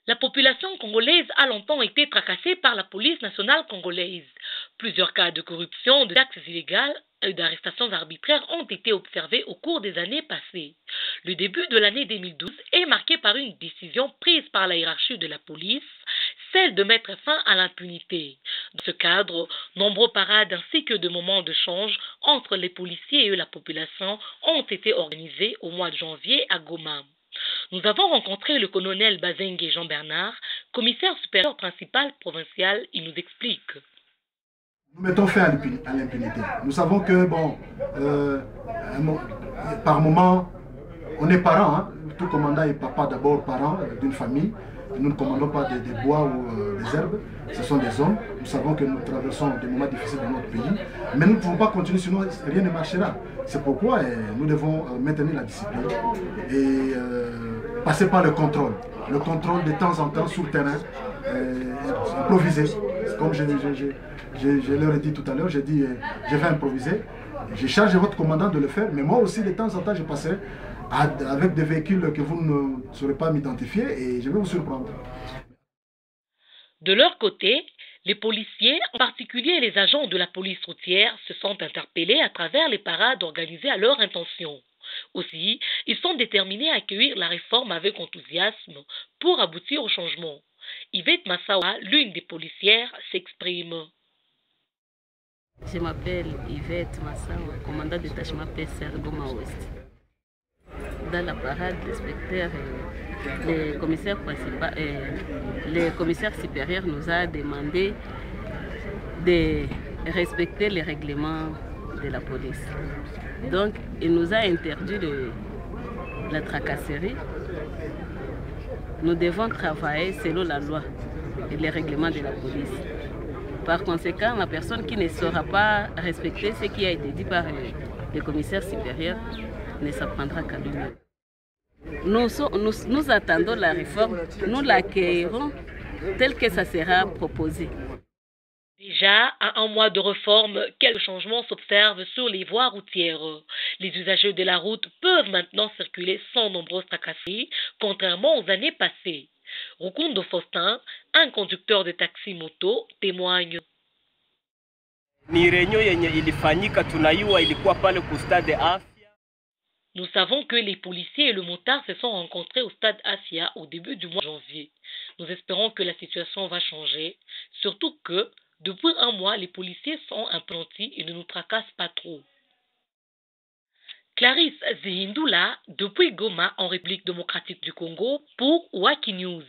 La population congolaise a longtemps été tracassée par la police nationale congolaise. Plusieurs cas de corruption, de taxes illégales et d'arrestations arbitraires ont été observés au cours des années passées. Le début de l'année 2012 est marqué par une décision prise par la hiérarchie de la police, celle de mettre fin à l'impunité. Dans ce cadre, nombreux parades ainsi que de moments de change entre les policiers et la population ont été organisés au mois de janvier à Goma. Nous avons rencontré le colonel Bazengue Jean-Bernard, commissaire supérieur principal provincial. Il nous explique. Nous mettons fin à l'impunité. Nous savons que, bon, par moment, on est parent, hein. Tout commandant est papa d'abord parent d'une famille. Nous ne commandons pas des bois ou des herbes, ce sont des hommes. Nous savons que nous traversons des moments difficiles dans notre pays, mais nous ne pouvons pas continuer, sinon rien ne marchera. C'est pourquoi nous devons maintenir la discipline et passer par le contrôle. Le contrôle de temps en temps sur le terrain, improviser. Comme je leur ai dit tout à l'heure, j'ai dit je vais improviser. Je charge votre commandant de le faire, mais moi aussi de temps en temps je passerai avec des véhicules que vous ne saurez pas m'identifier et je vais vous surprendre. De leur côté, les policiers, en particulier les agents de la police routière, se sont interpellés à travers les parades organisées à leur intention. Aussi, ils sont déterminés à accueillir la réforme avec enthousiasme pour aboutir au changement. Yvette Massawa, l'une des policières, s'exprime. Je m'appelle Yvette Massawa, commandant de détachement PCR Goma Ouest. Dans la parade, le commissaire supérieur nous a demandé de respecter les règlements de la police. Donc, il nous a interdit la tracasserie. Nous devons travailler selon la loi et les règlements de la police. Par conséquent, la personne qui ne saura pas respecter ce qui a été dit par le commissaire supérieur ne s'apprendra qu'à lui-même. Nous attendons la réforme, nous l'accueillerons tel que ça sera proposé. Déjà, à un mois de réforme, quelques changements s'observent sur les voies routières. Les usagers de la route peuvent maintenant circuler sans nombreuses tracasseries, contrairement aux années passées. Rukundo Faustin, un conducteur de taxi-moto, témoigne. Ni renyo yenye ilifanyika tunaiwa ilikuwa pale ku stade Afia. Nous savons que les policiers et le motard se sont rencontrés au stade Afia au début du mois de janvier. Nous espérons que la situation va changer, surtout que, depuis un mois, les policiers sont implantés et ne nous tracassent pas trop. Clarisse Zihindula, depuis Goma, en République démocratique du Congo, pour Waki News.